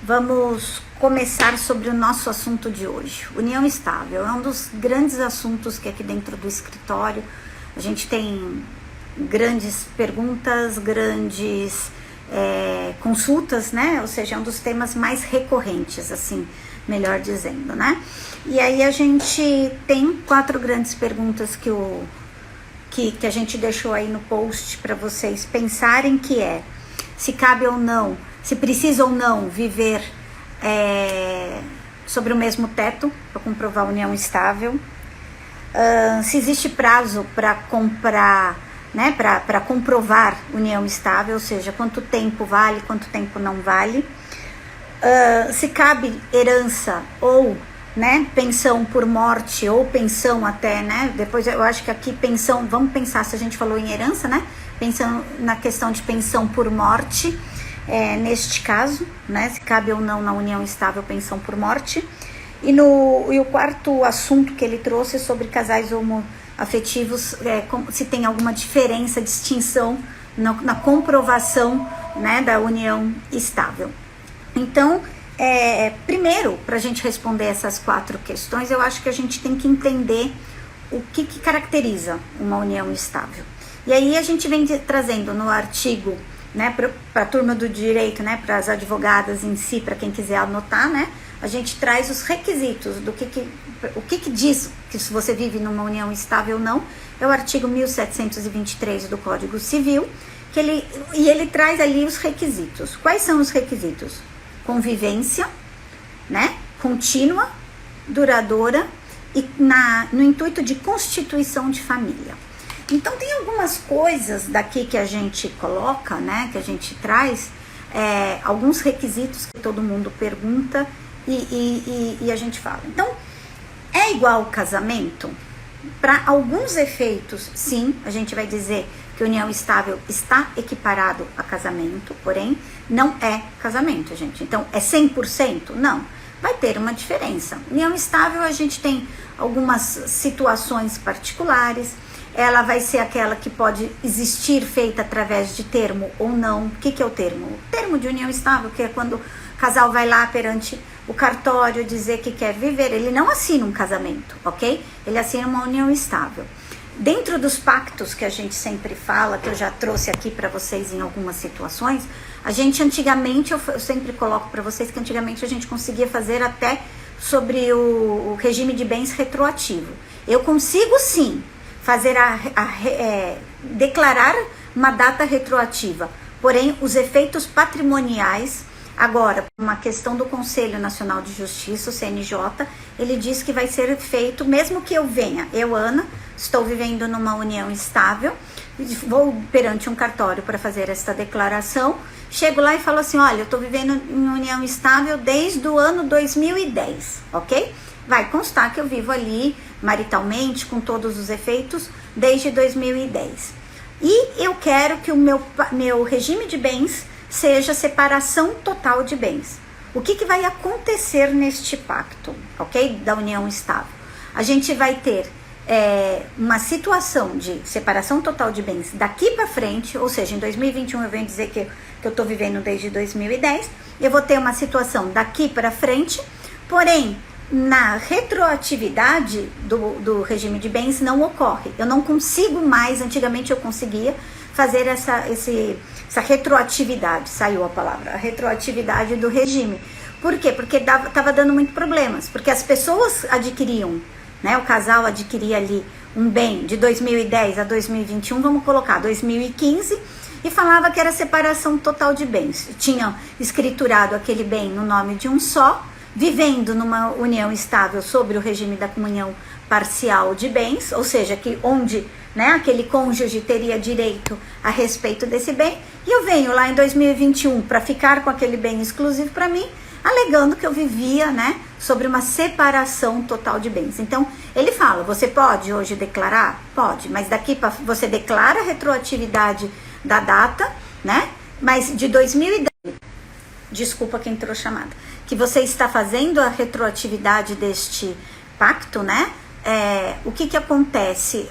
Vamos começar sobre o nosso assunto de hoje. União estável é um dos grandes assuntos que aqui dentro do escritório a gente tem grandes perguntas, grandes consultas, né? Ou seja, é um dos temas mais recorrentes, assim, melhor dizendo, né? E aí a gente tem 4 grandes perguntas que a gente deixou aí no post para vocês pensarem, que é: se cabe ou não, se precisa ou não viver sobre o mesmo teto para comprovar a união estável, se existe prazo para comprar, né, para comprovar união estável, ou seja, quanto tempo vale, quanto tempo não vale, se cabe herança ou, né, pensão por morte ou pensão até, né, depois eu acho que aqui pensão, vamos pensar se a gente falou em herança, né, pensando na questão de pensão por morte, neste caso, né, se cabe ou não na união estável pensão por morte. E o quarto assunto que ele trouxe sobre casais homoafetivos, se tem alguma diferença, distinção na comprovação, né, da união estável. Então, primeiro, para a gente responder essas 4 questões, eu acho que a gente tem que entender o que caracteriza uma união estável. E aí a gente vem trazendo no artigo, né, para a turma do direito, né, para as advogadas em si, para quem quiser anotar, né, a gente traz os requisitos do o que diz que se você vive numa união estável ou não. É o artigo 1723 do Código Civil, ele traz ali os requisitos. Quais são os requisitos? Convivência, né, contínua, duradoura e no intuito de constituição de família. Então tem algumas coisas daqui que a gente coloca, né, que a gente traz, alguns requisitos que todo mundo pergunta e a gente fala. Então, é igual casamento? Para alguns efeitos, sim, a gente vai dizer que união estável está equiparado a casamento, porém, não é casamento, gente. Então, é 100%? Não. Vai ter uma diferença. União estável, a gente tem algumas situações particulares. Ela vai ser aquela que pode existir feita através de termo ou não. O que é o termo? O termo de união estável, que é quando o casal vai lá perante o cartório dizer que quer viver. Ele não assina um casamento, ok? Ele assina uma união estável. Dentro dos pactos que a gente sempre fala, que eu já trouxe aqui para vocês em algumas situações, a gente antigamente, eu sempre coloco para vocês que antigamente a gente conseguia fazer até sobre o regime de bens retroativo. Eu consigo sim fazer declarar uma data retroativa, porém os efeitos patrimoniais, agora, uma questão do Conselho Nacional de Justiça, o CNJ, ele diz que vai ser feito, mesmo que eu venha, eu, Ana, estou vivendo numa união estável, vou perante um cartório para fazer esta declaração, chego lá e falo assim: olha, eu estou vivendo em união estável desde o ano 2010, ok? Vai constar que eu vivo ali maritalmente, com todos os efeitos, desde 2010. E eu quero que o meu regime de bens seja separação total de bens. O que vai acontecer neste pacto, ok? Da união estável? A gente vai ter uma situação de separação total de bens daqui para frente, ou seja, em 2021 eu venho dizer que eu estou vivendo desde 2010, eu vou ter uma situação daqui para frente, porém, na retroatividade do regime de bens não ocorre. Eu não consigo mais, antigamente eu conseguia fazer essa retroatividade, saiu a palavra, a retroatividade do regime. Por quê? Porque estava dando muito problemas, porque as pessoas adquiriam, né, o casal adquiria ali um bem de 2010 a 2021, vamos colocar 2015, e falava que era separação total de bens. Tinham escriturado aquele bem no nome de um só, vivendo numa união estável sobre o regime da comunhão parcial de bens, ou seja, que onde, né, aquele cônjuge teria direito a respeito desse bem, e eu venho lá em 2021 para ficar com aquele bem exclusivo para mim, alegando que eu vivia, né, sobre uma separação total de bens. Então, ele fala, você pode hoje declarar? Pode, mas daqui para você declara a retroatividade da data, né, mas de 2010, desculpa quem entrou chamada, que você está fazendo a retroatividade deste pacto, né, o que acontece?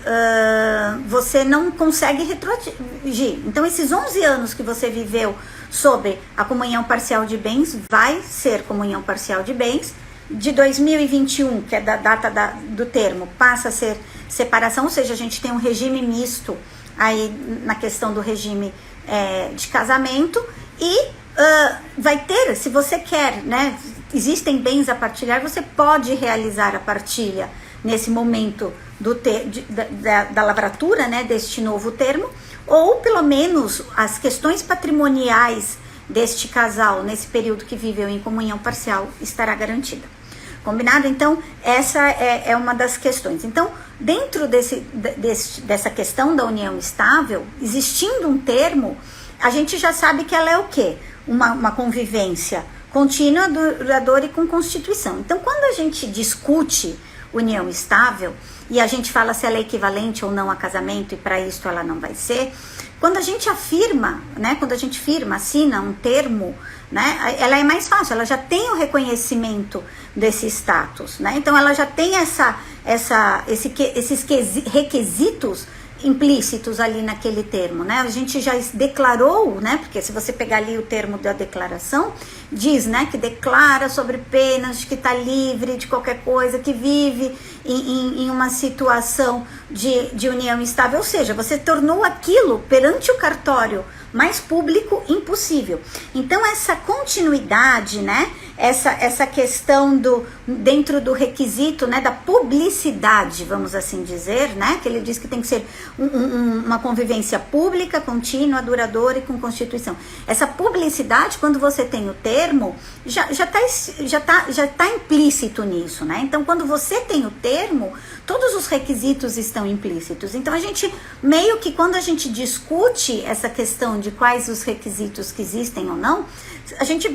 Você não consegue retroagir. Então, esses 11 anos que você viveu sobre a comunhão parcial de bens, vai ser comunhão parcial de bens. De 2021, que é da data do termo, passa a ser separação, ou seja, a gente tem um regime misto aí na questão do regime de casamento, e vai ter, se você quer, né, existem bens a partilhar, você pode realizar a partilha nesse momento da lavratura, né, deste novo termo, ou pelo menos as questões patrimoniais deste casal, nesse período que viveu em comunhão parcial, estará garantida. Combinado? Então, essa é uma das questões. Então, dentro dessa questão da união estável, existindo um termo, a gente já sabe que ela é o quê? Uma convivência contínua, duradoura e com constituição. Então, quando a gente discute união estável, e a gente fala se ela é equivalente ou não a casamento, e para isso ela não vai ser, quando a gente afirma, né, quando a gente assina um termo, né, ela é mais fácil, ela já tem o reconhecimento desse status, né, então ela já tem esses requisitos implícitos ali naquele termo, né? A gente já declarou, né? Porque se você pegar ali o termo da declaração, diz, né? Que declara sobre penas, que está livre de qualquer coisa, que vive em uma situação de união estável, ou seja, você tornou aquilo perante o cartório mais público impossível. Então essa continuidade, né? Essa questão dentro do requisito, né, da publicidade, vamos assim dizer, né, que ele diz que tem que ser uma convivência pública, contínua, duradoura e com constituição. Essa publicidade, quando você tem o termo, já tá implícito nisso, né? Então, quando você tem o termo, todos os requisitos estão implícitos. Então, a gente, meio que quando a gente discute essa questão de quais os requisitos que existem ou não, a gente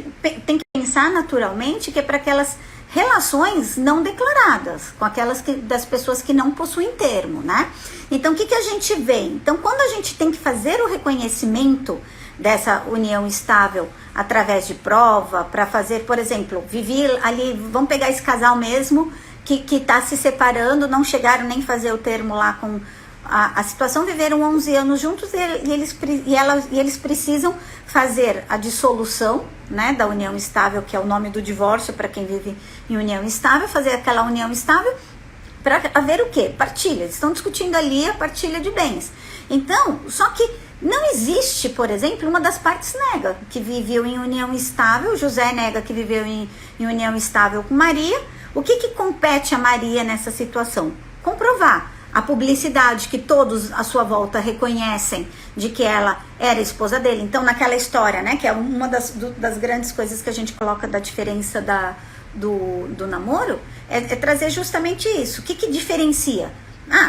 tem que pensar naturalmente que é para aquelas relações não declaradas, com aquelas das pessoas que não possuem termo, né? Então, o que a gente vê? Então, quando a gente tem que fazer o reconhecimento dessa união estável através de prova, para fazer, por exemplo, viver ali, vamos pegar esse casal mesmo, que está se separando, não chegaram nem fazer o termo lá com a situação, viveram 11 anos juntos e eles precisam fazer a dissolução, né, da união estável, que é o nome do divórcio para quem vive em união estável, fazer aquela união estável para haver o quê? Partilha. Eles estão discutindo ali a partilha de bens. Então, só que não existe, por exemplo, uma das partes nega que viveu em união estável, José nega que viveu em união estável com Maria. O que compete a Maria nessa situação? Comprovar a publicidade que todos à sua volta reconhecem de que ela era esposa dele. Então, naquela história, né, que é uma das grandes coisas que a gente coloca da diferença do namoro, é trazer justamente isso. O que diferencia?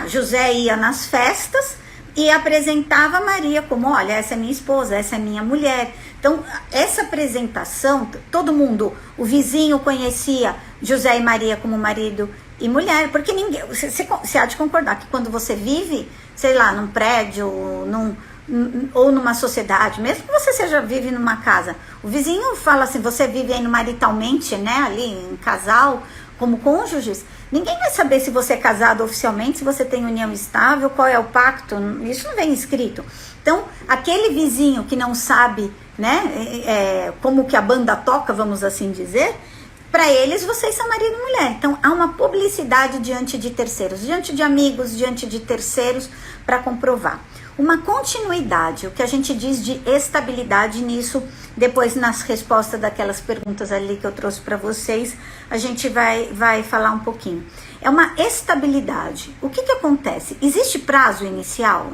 José ia nas festas e apresentava Maria como, olha, essa é minha esposa, essa é minha mulher. Então, essa apresentação, todo mundo, o vizinho conhecia José e Maria como marido e mulher, porque ninguém, você há de concordar que quando você vive, sei lá, num prédio, ou numa sociedade, mesmo que você vive numa casa, o vizinho fala assim, você vive aí maritalmente, né, ali em casal, como cônjuges, ninguém vai saber se você é casado oficialmente, se você tem união estável, qual é o pacto, isso não vem escrito. Então, aquele vizinho que não sabe, né, como que a banda toca, vamos assim dizer, para eles, vocês são marido e mulher. Então, há uma publicidade diante de terceiros, diante de amigos, diante de terceiros, para comprovar. Uma continuidade, o que a gente diz de estabilidade nisso, depois nas respostas daquelas perguntas ali que eu trouxe para vocês, a gente vai falar um pouquinho. É uma estabilidade. O que acontece? Existe prazo inicial?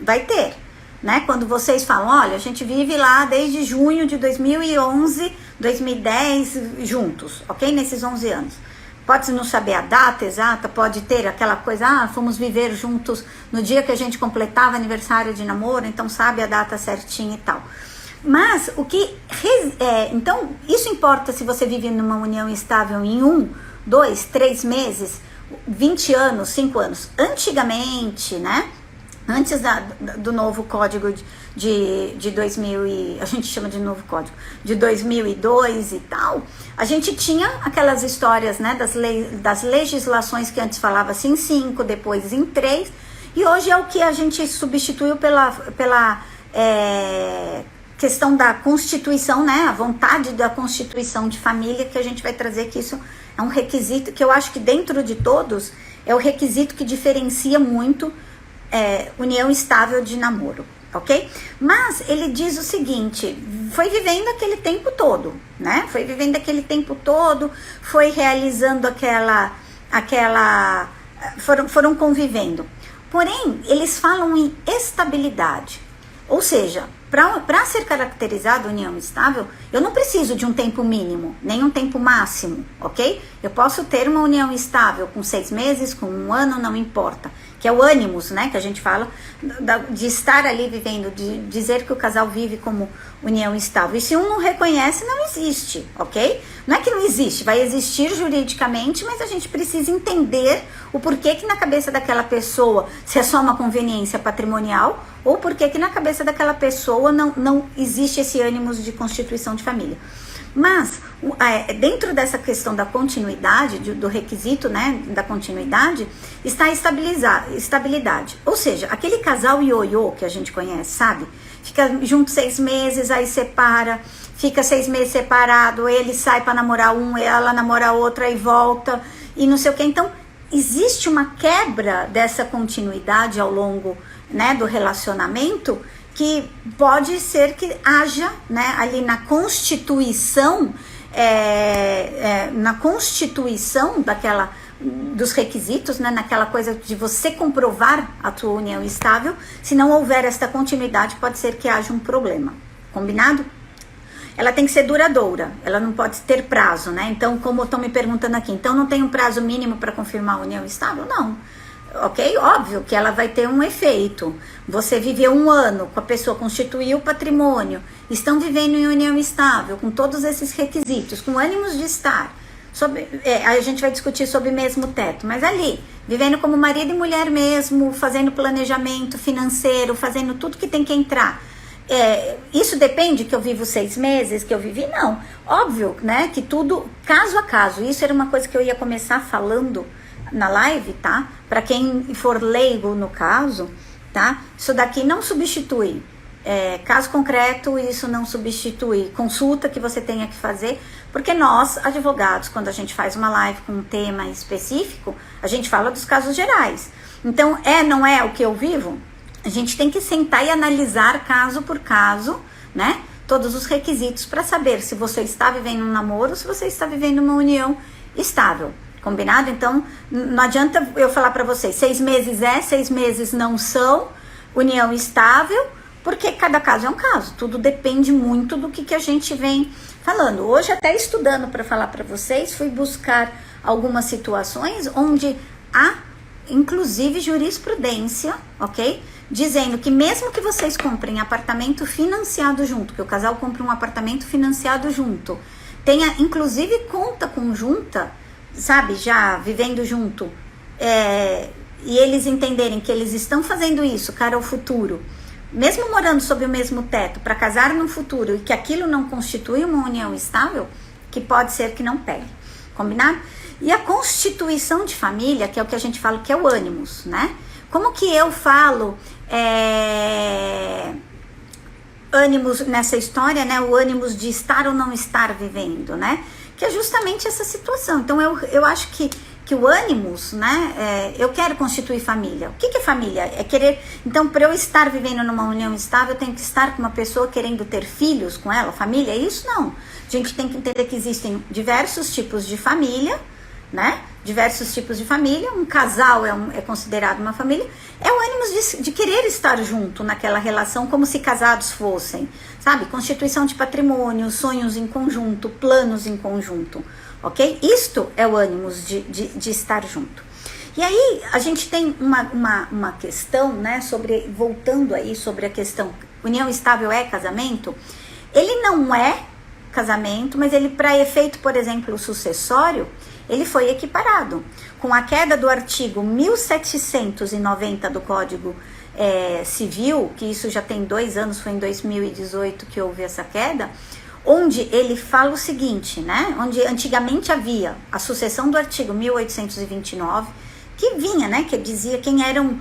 Vai ter, né? Quando vocês falam, olha, a gente vive lá desde junho de 2011, 2010 juntos, ok? Nesses 11 anos. Pode não saber a data exata, pode ter aquela coisa, fomos viver juntos no dia que a gente completava aniversário de namoro, então sabe a data certinha e tal. Mas então isso importa se você vive numa união estável em 1, 2, 3 meses, 20 anos, 5 anos. Antigamente, né? Antes do novo Código de 2000 a gente chama de novo código, de 2002 e tal, a gente tinha aquelas histórias, né, das legislações que antes falava assim em 5, depois em 3, e hoje é o que a gente substituiu pela questão da Constituição, né, a vontade da Constituição de família, que a gente vai trazer, que isso é um requisito que eu acho que dentro de todos é o requisito que diferencia muito união estável de namoro, ok? Mas ele diz o seguinte, foi vivendo aquele tempo todo, né? Foi vivendo aquele tempo todo, foi realizando foram convivendo. Porém, eles falam em estabilidade, ou seja, para ser caracterizado união estável, eu não preciso de um tempo mínimo, nem um tempo máximo, ok? Eu posso ter uma união estável com 6 meses, com 1 ano, não importa. Que é o ânimos, né, que a gente fala, de estar ali vivendo, de dizer que o casal vive como união estável. E se um não reconhece, não existe, ok? Não é que não existe, vai existir juridicamente, mas a gente precisa entender o porquê que na cabeça daquela pessoa, se é só uma conveniência patrimonial, ou porquê que na cabeça daquela pessoa não existe esse ânimos de constituição de família. Mas, dentro dessa questão da continuidade, do requisito, né, da continuidade, está a estabilidade. Ou seja, aquele casal ioiô que a gente conhece, sabe? Fica junto 6 meses, aí separa, fica 6 meses separado, ele sai para namorar um, ela namora outra e volta, e não sei o que. Então, existe uma quebra dessa continuidade ao longo, né, do relacionamento, que pode ser que haja, né, ali na constituição, dos requisitos, né, naquela coisa de você comprovar a tua união estável. Se não houver esta continuidade, pode ser que haja um problema, combinado? Ela tem que ser duradoura, ela não pode ter prazo, né? Então, como estão me perguntando aqui, então não tem um prazo mínimo para confirmar a união estável? Não. Ok? Óbvio que ela vai ter um efeito. Você viveu 1 ano com a pessoa, constituiu o patrimônio, estão vivendo em união estável, com todos esses requisitos, com ânimos de estar. A gente vai discutir sobre mesmo teto, mas ali, vivendo como marido e mulher mesmo, fazendo planejamento financeiro, fazendo tudo que tem que entrar. Isso depende que eu vivo 6 meses, que eu vivi? Não. Óbvio, né? Que tudo, caso a caso. Isso era uma coisa que eu ia começar falando na live, tá? Para quem for leigo no caso, tá? Isso daqui não substitui caso concreto, isso não substitui consulta que você tenha que fazer, porque nós, advogados, quando a gente faz uma live com um tema específico, a gente fala dos casos gerais. Então, não é o que eu vivo? A gente tem que sentar e analisar caso por caso, né? Todos os requisitos para saber se você está vivendo um namoro, se você está vivendo uma união estável. Combinado? Então, não adianta eu falar para vocês, 6 meses 6 meses não são união estável, porque cada caso é um caso. Tudo depende muito do que a gente vem falando. Hoje, até estudando para falar para vocês, fui buscar algumas situações onde há, inclusive, jurisprudência, ok? Dizendo que mesmo que vocês comprem apartamento financiado junto, que o casal compre um apartamento financiado junto, tenha, inclusive, conta conjunta, sabe, já vivendo junto, e eles entenderem que eles estão fazendo isso cara ao futuro, mesmo morando sob o mesmo teto, para casar no futuro, e que aquilo não constitui uma união estável, que pode ser que não pegue, combinado? E a constituição de família, que é o que a gente fala que é o ânimos, né? Como que eu falo ânimos nessa história, né? O ânimos de estar ou não estar vivendo, né? Que é justamente essa situação. Então, eu acho que o ânimos, né? Eu quero constituir família. O que é família? É querer... Então, para eu estar vivendo numa união estável, eu tenho que estar com uma pessoa querendo ter filhos com ela? Família? É isso? Não. A gente tem que entender que existem diversos tipos de família, né? Diversos tipos de família. Um casal é considerado uma família. É o ânimos de querer estar junto naquela relação, como se casados fossem, sabe? Constituição de patrimônio, sonhos em conjunto, planos em conjunto, ok? Isto é o ânimos de estar junto. E aí, a gente tem uma questão, né? Voltando aí sobre a questão, união estável é casamento? Ele não é casamento, mas ele, para efeito, por exemplo, sucessório, ele foi equiparado. Com a queda do artigo 1790 do Código civil, que isso já tem 2 anos, foi em 2018 que houve essa queda, onde ele fala o seguinte, né? Onde antigamente havia a sucessão do artigo 1829, que vinha, né? Que dizia quem eram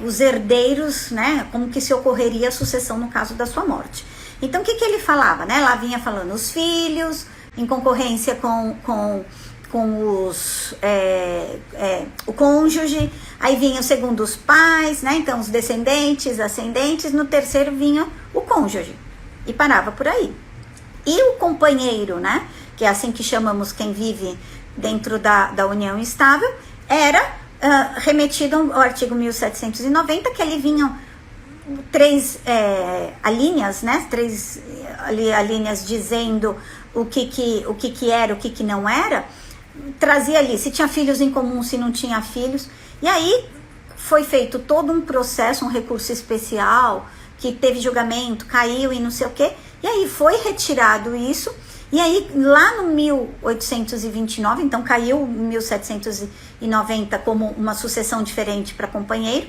os herdeiros, né? Como que se ocorreria a sucessão no caso da sua morte. Então, o que ele falava, né? Lá vinha falando os filhos, em concorrência com o cônjuge, aí vinha o segundo os pais, né? Então, os descendentes, ascendentes, no terceiro vinha o cônjuge, e parava por aí. E o companheiro, né, que é assim que chamamos quem vive dentro da união estável, era remetido ao artigo 1790, que ali vinham 3 alíneas, né, 3 alíneas dizendo o que era, o que não era, trazia ali se tinha filhos em comum, se não tinha filhos, e aí foi feito todo um processo, um recurso especial, que teve julgamento, caiu e não sei o quê, e aí foi retirado isso, e aí lá no 1829, então caiu 1790 como uma sucessão diferente para companheiro,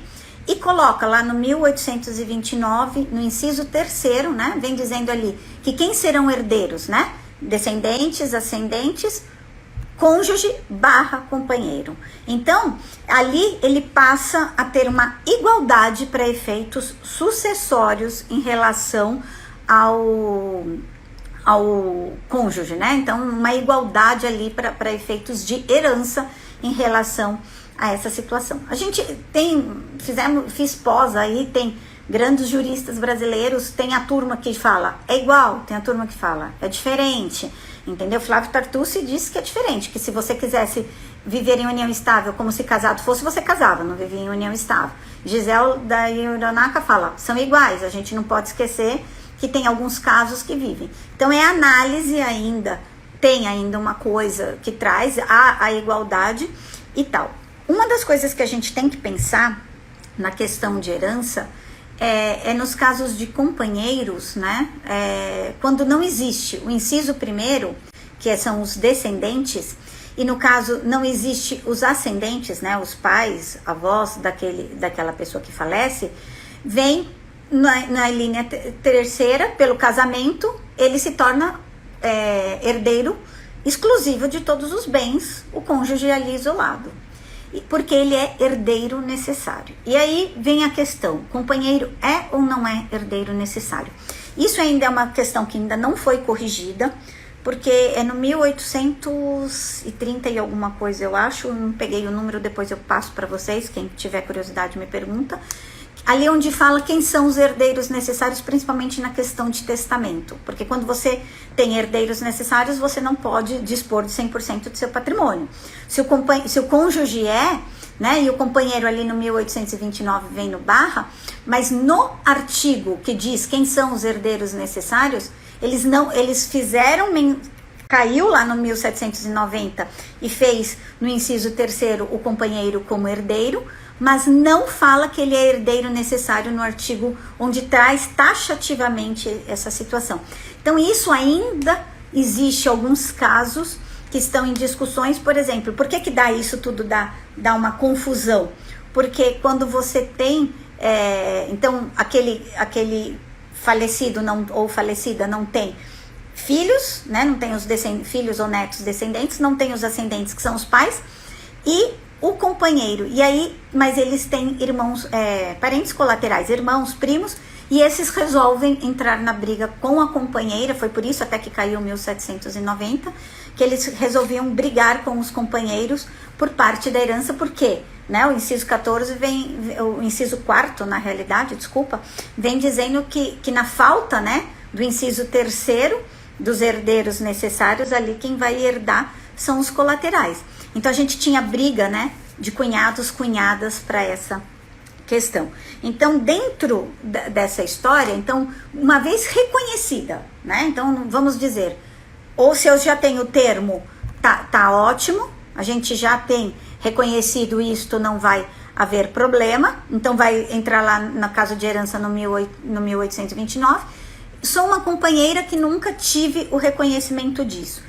e coloca lá no 1829, no inciso 3º, né, vem dizendo ali que quem serão herdeiros, né, descendentes, ascendentes, cônjuge / companheiro. Então, ali ele passa a ter uma igualdade para efeitos sucessórios em relação ao cônjuge, né? Então, uma igualdade ali para efeitos de herança em relação a essa situação. A gente fiz pós aí, tem grandes juristas brasileiros, tem a turma que fala é igual, tem a turma que fala é diferente, entendeu? Flávio Tartucci disse que é diferente, que se você quisesse viver em união estável como se casado fosse, você casava, não vivia em união estável. Gisele da Ironaka fala, são iguais, a gente não pode esquecer que tem alguns casos que vivem. Então é análise ainda, tem ainda uma coisa que traz a igualdade e tal. Uma das coisas que a gente tem que pensar na questão de herança é nos casos de companheiros, né? Quando não existe o inciso 1º, que são os descendentes, e no caso não existe os ascendentes, né? Os pais, avós daquela pessoa que falece, vem na linha 3ª, pelo casamento, ele se torna herdeiro exclusivo de todos os bens, o cônjuge ali isolado, porque ele é herdeiro necessário. E aí vem a questão, companheiro é ou não é herdeiro necessário? Isso ainda é uma questão que ainda não foi corrigida, porque é no 1830 e alguma coisa, eu acho, não peguei o número, depois eu passo para vocês, quem tiver curiosidade me pergunta, ali onde fala quem são os herdeiros necessários, principalmente na questão de testamento, porque quando você tem herdeiros necessários, você não pode dispor de 100% do seu patrimônio. Se o cônjuge né, e o companheiro ali no 1829 vem no barra, mas no artigo que diz quem são os herdeiros necessários, eles fizeram, caiu lá no 1790 e fez no inciso 3º o companheiro como herdeiro, mas não fala que ele é herdeiro necessário no artigo onde traz taxativamente essa situação. Então isso ainda existe alguns casos que estão em discussões, por exemplo, por que dá isso tudo, dá uma confusão? Porque quando você tem, então aquele falecido ou falecida não tem filhos, né? Não tem os filhos ou netos descendentes, não tem os ascendentes que são os pais, e o companheiro, e aí, mas eles têm irmãos, parentes colaterais, irmãos, primos, e esses resolvem entrar na briga com a companheira, foi por isso até que caiu 1790, que eles resolviam brigar com os companheiros por parte da herança, porque, né, o inciso 14 o inciso 4º, na realidade, desculpa, vem dizendo que na falta, né, do inciso 3º, dos herdeiros necessários, ali quem vai herdar são os colaterais. Então a gente tinha briga, né, de cunhados, cunhadas para essa questão. Então dentro dessa história, então uma vez reconhecida, né, então vamos dizer, ou se eu já tenho o termo, tá ótimo, a gente já tem reconhecido isto, não vai haver problema, então vai entrar lá no caso de herança no 1829, sou uma companheira que nunca tive o reconhecimento disso,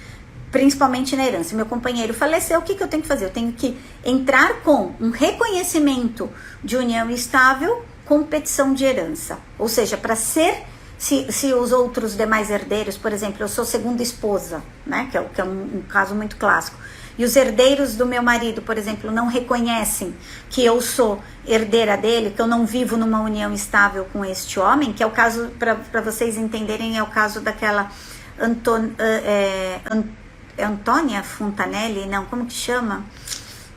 principalmente na herança. Meu companheiro faleceu, o que eu tenho que fazer? Eu tenho que entrar com um reconhecimento de união estável competição de herança. Ou seja, para ser, se os outros demais herdeiros, por exemplo, eu sou segunda esposa, né, que é um caso muito clássico, e os herdeiros do meu marido, por exemplo, não reconhecem que eu sou herdeira dele, que eu não vivo numa união estável com este homem, que é o caso, para vocês entenderem, é o caso daquela Antônia Fontanelli, não, como que chama?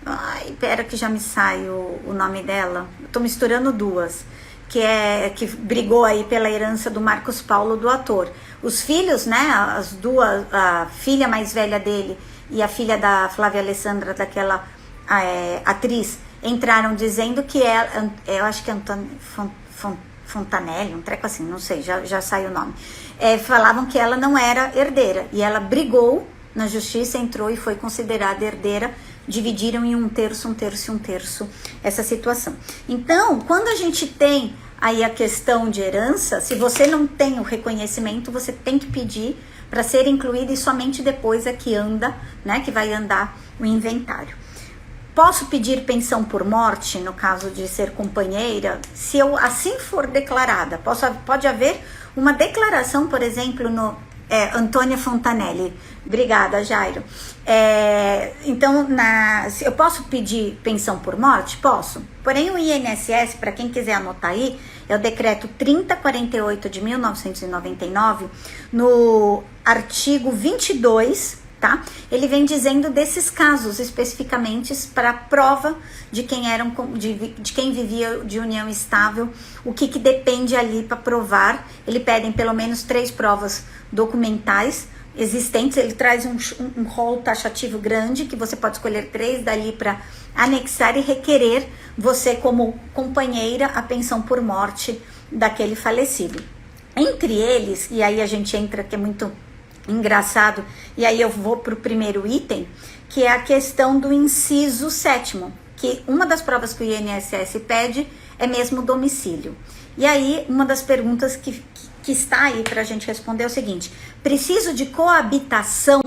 Ai, pera que já me sai o nome dela. Eu tô misturando duas, que brigou aí pela herança do Marcos Paulo, do ator. Os filhos, né, as duas, a filha mais velha dele e a filha da Flávia Alessandra, daquela atriz, entraram dizendo que ela, eu acho que é Antônia Fontanelli, um treco assim, não sei, já saiu o nome. Falavam que ela não era herdeira, e ela brigou na justiça, entrou e foi considerada herdeira, dividiram em um terço essa situação. Então, quando a gente tem aí a questão de herança, se você não tem o reconhecimento, você tem que pedir para ser incluído, e somente depois é que anda, né, que vai andar o inventário. Posso pedir pensão por morte, no caso de ser companheira, se eu assim for declarada. Pode haver uma declaração, por exemplo, no Antônia Fontanelli. Obrigada, Jairo. Então, eu posso pedir pensão por morte? Posso. Porém, o INSS, para quem quiser anotar aí, é o decreto 3048 de 1999, no artigo 22, tá? Ele vem dizendo desses casos especificamente para prova de quem vivia de união estável, o que depende ali para provar. Ele pedem pelo menos 3 provas documentais existentes. Ele traz um rol taxativo grande, que você pode escolher 3 dali para anexar e requerer você como companheira a pensão por morte daquele falecido. Entre eles, e aí a gente entra, que é muito engraçado, e aí eu vou para o primeiro item, que é a questão do inciso 7º, que uma das provas que o INSS pede é mesmo o domicílio. E aí, uma das perguntas que está aí para a gente responder é o seguinte: preciso de coabitação,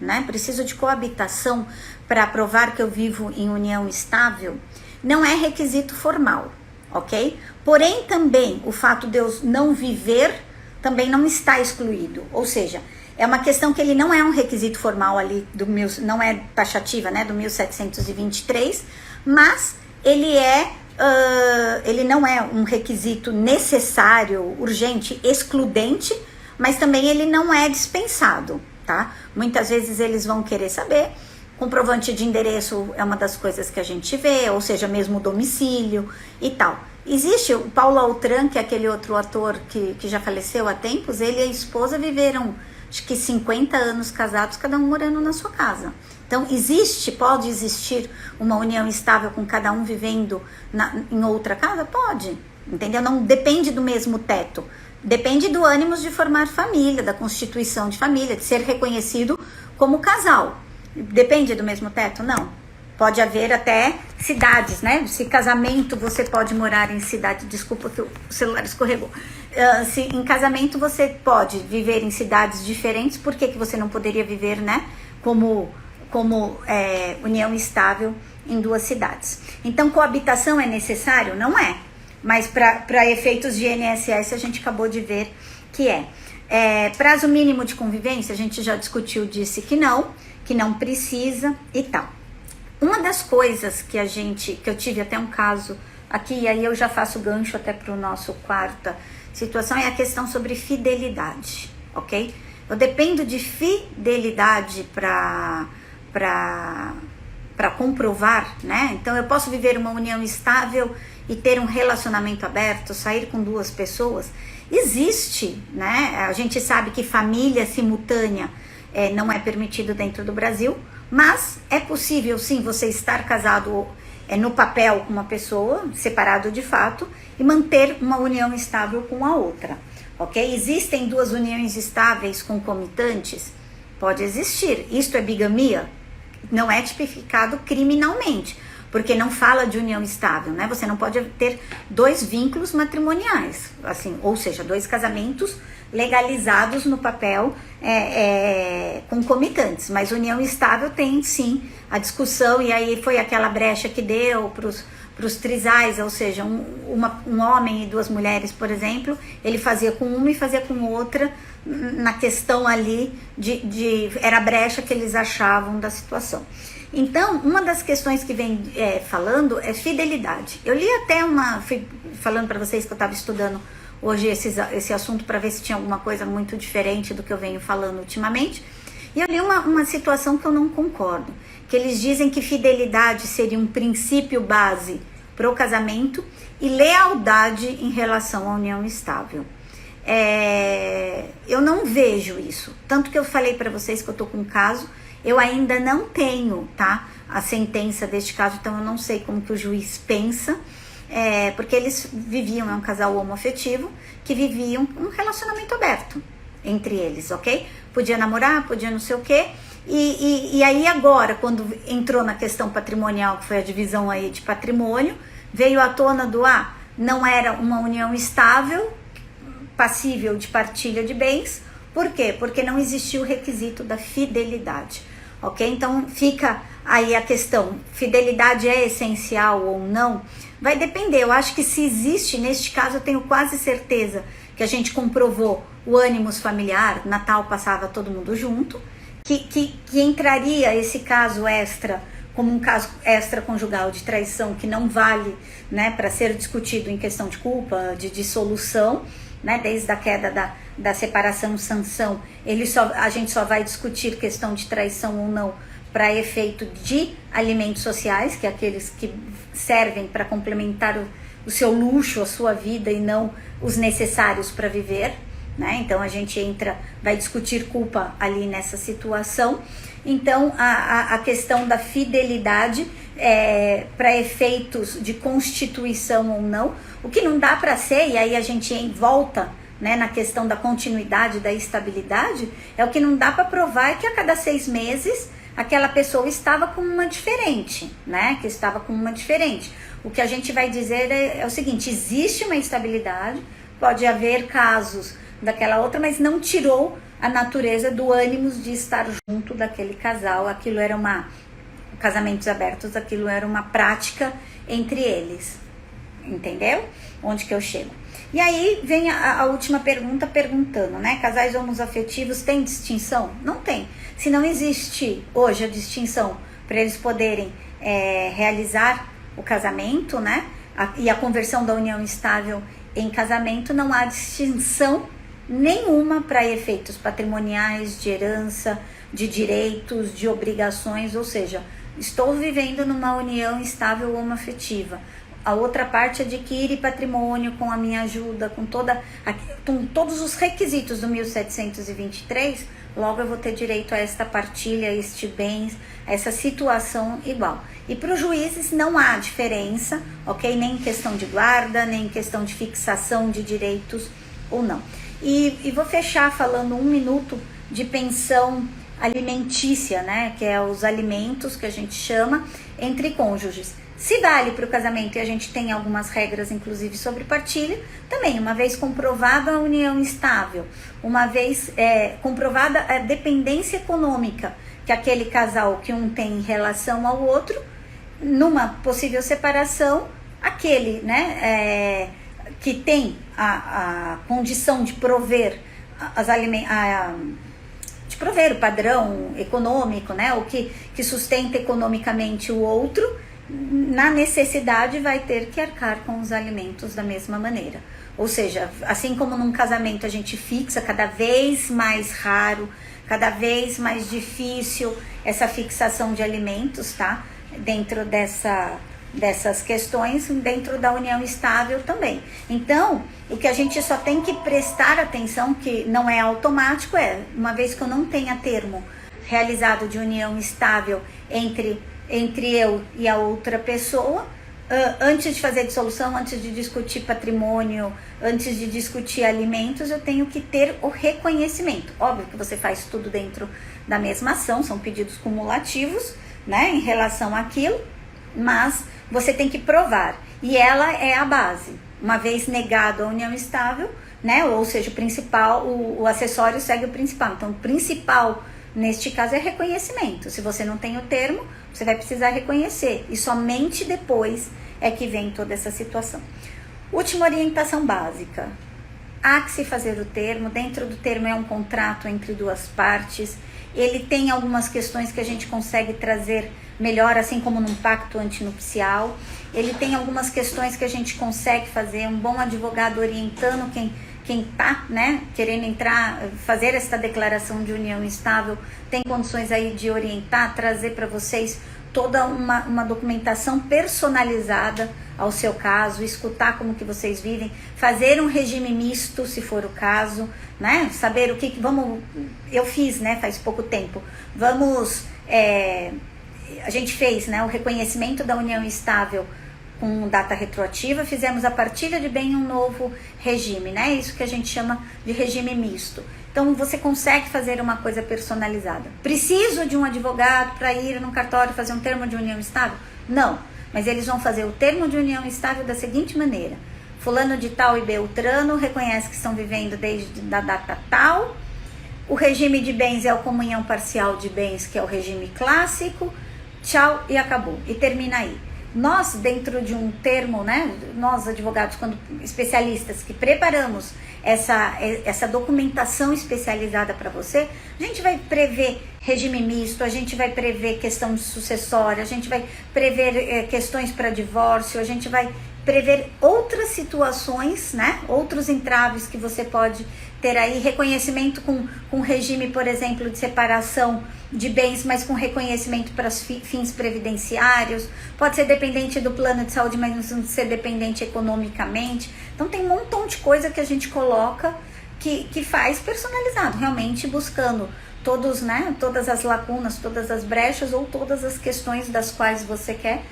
né? Preciso de coabitação para provar que eu vivo em união estável? Não é requisito formal, ok? Porém, também, o fato de eu não viver também não está excluído, ou seja, é uma questão que ele não é um requisito formal ali, não é taxativa, né, do 1723, mas ele não é um requisito necessário, urgente, excludente, mas também ele não é dispensado, tá? Muitas vezes eles vão querer saber, comprovante de endereço é uma das coisas que a gente vê, ou seja, mesmo o domicílio e tal. Existe o Paulo Autran, que é aquele outro ator que já faleceu há tempos, ele e a esposa viveram, acho que 50 anos casados, cada um morando na sua casa. Então, pode existir uma união estável com cada um vivendo em outra casa? Pode, entendeu? Não depende do mesmo teto. Depende do ânimo de formar família, da constituição de família, de ser reconhecido como casal. Depende do mesmo teto? Não. Pode haver até cidades, né? Se casamento você pode morar em cidade, desculpa que o celular escorregou. Se em casamento você pode viver em cidades diferentes, por que você não poderia viver, né? Como união estável em 2 cidades? Então, coabitação é necessário? Não é. Mas para efeitos de INSS, a gente acabou de ver que prazo mínimo de convivência, a gente já discutiu, disse que não precisa e tal. Uma das coisas que eu tive até um caso aqui, e aí eu já faço gancho até para o nosso quarta situação, é a questão sobre fidelidade, ok? Eu dependo de fidelidade para comprovar, né? Então eu posso viver uma união estável e ter um relacionamento aberto, sair com 2 pessoas. Existe, né? A gente sabe que família simultânea não é permitido dentro do Brasil, mas é possível sim você estar casado no papel com uma pessoa, separado de fato, e manter uma união estável com a outra, ok? Existem 2 uniões estáveis concomitantes? Pode existir. Isto é bigamia? Não é tipificado criminalmente, porque não fala de união estável, né? Você não pode ter 2 vínculos matrimoniais, assim, ou seja, 2 casamentos legalizados no papel concomitantes, mas união estável tem sim a discussão, e aí foi aquela brecha que deu para os trisais, ou seja, um homem e duas mulheres, por exemplo, ele fazia com uma e fazia com outra, na questão ali era a brecha que eles achavam da situação. Então, uma das questões que vem falando é fidelidade. Eu li até fui falando para vocês que eu estava estudando hoje esse assunto para ver se tinha alguma coisa muito diferente do que eu venho falando ultimamente. E eu li uma situação que eu não concordo, que eles dizem que fidelidade seria um princípio base para o casamento e lealdade em relação à união estável. Eu não vejo isso, tanto que eu falei para vocês que eu tô com um caso, eu ainda não tenho, tá, a sentença deste caso, então eu não sei como que o juiz pensa, porque eles viviam, é um casal homoafetivo, que viviam um relacionamento aberto entre eles, ok? Podia namorar, podia não sei o quê, e aí agora, quando entrou na questão patrimonial, que foi a divisão aí de patrimônio, veio à tona não era uma união estável, passível de partilha de bens. Por quê? Porque não existia o requisito da fidelidade, ok? Então fica aí a questão, fidelidade é essencial ou não? Vai depender, eu acho que se existe, neste caso eu tenho quase certeza que a gente comprovou o ânimos familiar, Natal passava todo mundo junto, que entraria esse caso extra como um caso extraconjugal de traição que não vale, né, para ser discutido em questão de culpa, de dissolução, né, desde a queda da separação, sanção, a gente só vai discutir questão de traição ou não para efeito de alimentos sociais, que é aqueles que servem para complementar o seu luxo, a sua vida e não os necessários para viver, né? Então a gente vai discutir culpa ali nessa situação. Então a questão da fidelidade para efeitos de constituição ou não, o que não dá para ser, e aí a gente volta, né, na questão da continuidade, da estabilidade, o que não dá para provar é que a cada 6 meses aquela pessoa estava com uma diferente, né, O que a gente vai dizer é o seguinte, existe uma estabilidade, pode haver casos daquela outra, mas não tirou a natureza do ânimos de estar junto daquele casal, aquilo era casamentos abertos, aquilo era uma prática entre eles, entendeu? Onde que eu chego? E aí vem a última pergunta perguntando, né? Casais homoafetivos têm distinção? Não tem. Se não existe hoje a distinção para eles poderem realizar o casamento, né? E a conversão da união estável em casamento, não há distinção nenhuma para efeitos patrimoniais, de herança, de direitos, de obrigações, ou seja, estou vivendo numa união estável homoafetiva. A outra parte adquire patrimônio com a minha ajuda, com todos os requisitos do 1723, logo eu vou ter direito a esta partilha, a este bens, a essa situação igual. E para os juízes não há diferença, ok? Nem em questão de guarda, nem em questão de fixação de direitos ou não. E vou fechar falando 1 minuto de pensão alimentícia, né? Que é os alimentos que a gente chama entre cônjuges. Se vale para o casamento e a gente tem algumas regras, inclusive sobre partilha, também, uma vez comprovada a união estável, uma vez comprovada a dependência econômica que aquele casal que um tem em relação ao outro, numa possível separação, aquele, né, que tem a condição de prover de prover o padrão econômico, né, o que sustenta economicamente o outro, na necessidade vai ter que arcar com os alimentos da mesma maneira. Ou seja, assim como num casamento a gente fixa, cada vez mais raro, cada vez mais difícil essa fixação de alimentos, tá? Dentro dessas questões, dentro da união estável também. Então, o que a gente só tem que prestar atenção, que não é automático, uma vez que eu não tenha termo realizado de união estável entre eu e a outra pessoa, antes de fazer dissolução, antes de discutir patrimônio, antes de discutir alimentos, eu tenho que ter o reconhecimento. Óbvio que você faz tudo dentro da mesma ação, são pedidos cumulativos, né, em relação àquilo, mas você tem que provar, e ela é a base. Uma vez negado a união estável, né, ou seja, o principal, o acessório segue o principal. Então, o principal neste caso é reconhecimento. Se você não tem o termo, você vai precisar reconhecer, e somente depois é que vem toda essa situação. Última orientação básica. Há que se fazer o termo. Dentro do termo é um contrato entre duas partes. Ele tem algumas questões que a gente consegue trazer melhor, assim como num pacto antinupcial. Ele tem algumas questões que a gente consegue fazer, um bom advogado orientando quem tá, né, querendo entrar, fazer essa declaração de união estável, tem condições aí de orientar, trazer para vocês toda uma documentação personalizada ao seu caso, escutar como que vocês vivem, fazer um regime misto, se for o caso, né, saber o que vamos, eu fiz, né, faz pouco tempo, a gente fez, né, o reconhecimento da união estável com data retroativa, fizemos a partilha de bem um novo regime, né? Isso que a gente chama de regime misto. Então você consegue fazer uma coisa personalizada. Preciso de um advogado para ir no cartório fazer um termo de união estável? Não, mas eles vão fazer o termo de união estável da seguinte maneira: fulano de tal e beltrano reconhece que estão vivendo desde a data tal, o regime de bens é a comunhão parcial de bens, que é o regime clássico, tchau e acabou, e termina aí. Nós, dentro de um termo, né, nós advogados, quando especialistas que preparamos essa documentação especializada para você, a gente vai prever regime misto, a gente vai prever questão sucessória, a gente vai prever questões para divórcio, a gente vai prever outras situações, né, outros entraves que você pode ter aí, reconhecimento com regime, por exemplo, de separação de bens, mas com reconhecimento para fins previdenciários, pode ser dependente do plano de saúde, mas não ser dependente economicamente. Então tem um montão de coisa que a gente coloca que faz personalizado, realmente buscando todas as lacunas, todas as brechas ou todas as questões das quais você quer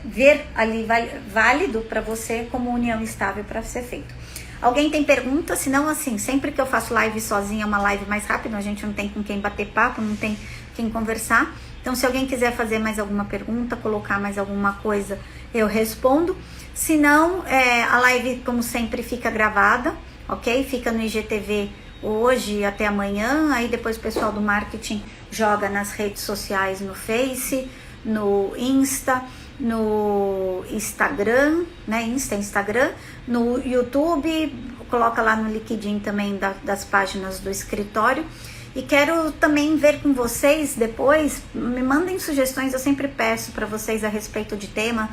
ver ali válido para você como união estável para ser feito. Alguém tem pergunta? Se não, assim, sempre que eu faço live sozinha, é uma live mais rápida, a gente não tem com quem bater papo, não tem quem conversar. Então, se alguém quiser fazer mais alguma pergunta, colocar mais alguma coisa, eu respondo. Se não, a live, como sempre, fica gravada, ok? Fica no IGTV hoje até amanhã, aí depois o pessoal do marketing joga nas redes sociais, no Face, no Insta, no Instagram, né, Instagram, no YouTube, coloca lá no LinkedIn também das páginas do escritório. E quero também ver com vocês depois, me mandem sugestões, eu sempre peço para vocês a respeito de tema,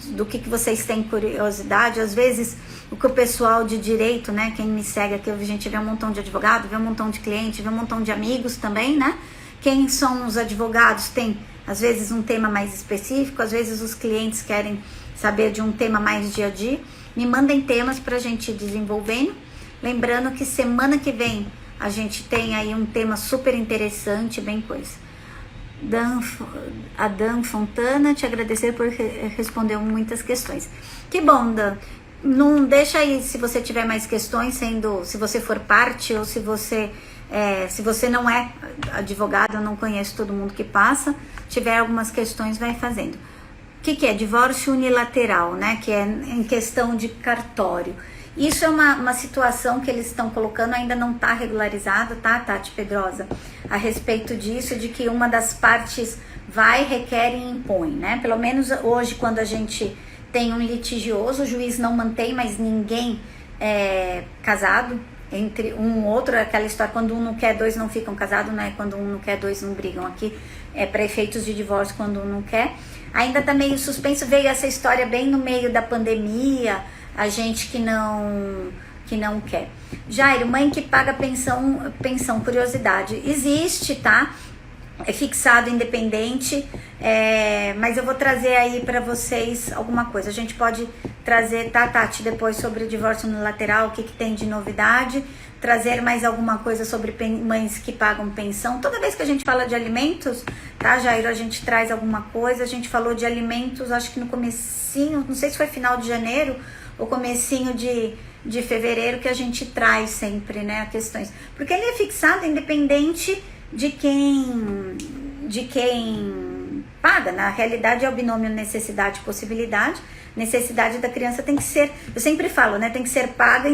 do que vocês têm curiosidade. Às vezes o que o pessoal de direito, né, quem me segue aqui, a gente vê um montão de advogado, vê um montão de cliente, vê um montão de amigos também, né? Quem são os advogados tem às vezes um tema mais específico, às vezes os clientes querem saber de um tema mais dia a dia. Me mandem temas para a gente ir desenvolvendo. Lembrando que semana que vem a gente tem aí um tema super interessante, bem coisa. Dan Fontana, te agradecer por responder muitas questões. Que bom, Dan. Não deixa aí, se você tiver mais questões, se você for parte ou se você não é advogado, eu não conheço todo mundo que passa, tiver algumas questões, vai fazendo. O que é divórcio unilateral, né? Que é em questão de cartório. Isso é uma situação que eles estão colocando, ainda não está regularizado, tá, Tati Pedrosa? A respeito disso, de que uma das partes requer e impõe, né? Pelo menos hoje, quando a gente tem um litigioso, o juiz não mantém mais ninguém casado, entre um e outro, aquela história, quando um não quer, dois não ficam casados, né? Quando um não quer, dois não brigam. Aqui para efeitos de divórcio, quando um não quer. Ainda tá meio suspenso, veio essa história bem no meio da pandemia, a gente que não quer. Jairo, mãe que paga pensão, curiosidade, existe, tá? É fixado, independente, mas eu vou trazer aí para vocês alguma coisa. A gente pode trazer, tá, Tati, depois sobre divórcio unilateral, o que tem de novidade, trazer mais alguma coisa sobre mães que pagam pensão. Toda vez que a gente fala de alimentos, tá, Jairo, a gente traz alguma coisa. A gente falou de alimentos, acho que no comecinho, não sei se foi final de janeiro ou comecinho de fevereiro, que a gente traz sempre, né, questões. Porque ele é fixado independente de quem paga. Na realidade é o binômio necessidade e possibilidade. Necessidade da criança tem que ser, eu sempre falo, né, tem que ser paga,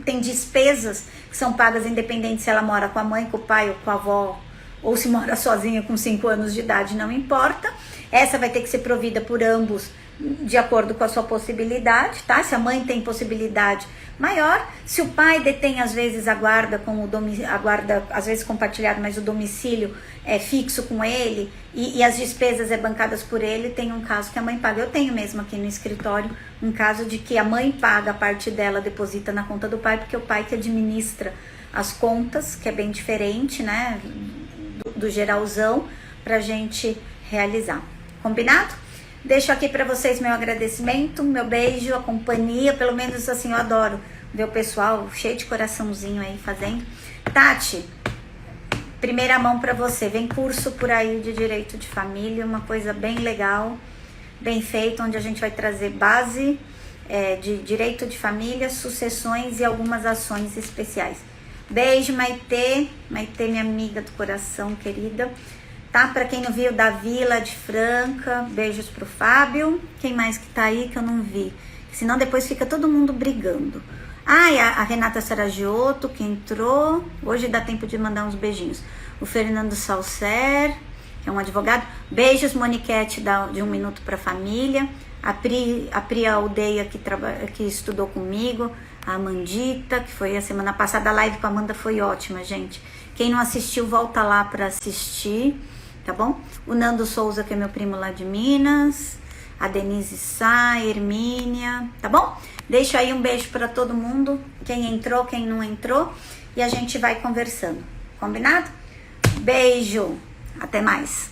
tem despesas que são pagas independente se ela mora com a mãe, com o pai ou com a avó, ou se mora sozinha com 5 anos de idade, não importa. Essa vai ter que ser provida por ambos de acordo com a sua possibilidade, tá? Se a mãe tem possibilidade maior, se o pai detém às vezes a guarda com a guarda às vezes compartilhada, mas o domicílio é fixo com ele e as despesas é bancadas por ele, tem um caso que a mãe paga. Eu tenho mesmo aqui no escritório um caso de que a mãe paga a parte dela, deposita na conta do pai, porque é o pai que administra as contas, que é bem diferente, né, do geralzão, pra gente realizar. Combinado? Deixo aqui para vocês meu agradecimento, meu beijo, a companhia, pelo menos assim, eu adoro ver o pessoal cheio de coraçãozinho aí fazendo. Tati, primeira mão para você, vem curso por aí de direito de família, uma coisa bem legal, bem feita, onde a gente vai trazer base de direito de família, sucessões e algumas ações especiais. Beijo, Maitê, minha amiga do coração, querida. Tá? Pra quem não viu, Davi lá de Franca, beijos pro Fábio. Quem mais que tá aí que eu não vi? Senão depois fica todo mundo brigando. Ah, e a Renata Saragiotto que entrou. Hoje dá tempo de mandar uns beijinhos. O Fernando Salcer, que é um advogado. Beijos, Moniquete, de 1 Minuto pra Família. A Pri Aldeia, que estudou comigo. A Amandita, que foi a semana passada. A live com a Amanda foi ótima, gente. Quem não assistiu, volta lá pra assistir. Tá bom? O Nando Souza, que é meu primo lá de Minas. A Denise Sá, Hermínia. Tá bom? Deixo aí um beijo pra todo mundo. Quem entrou, quem não entrou. E a gente vai conversando. Combinado? Beijo. Até mais.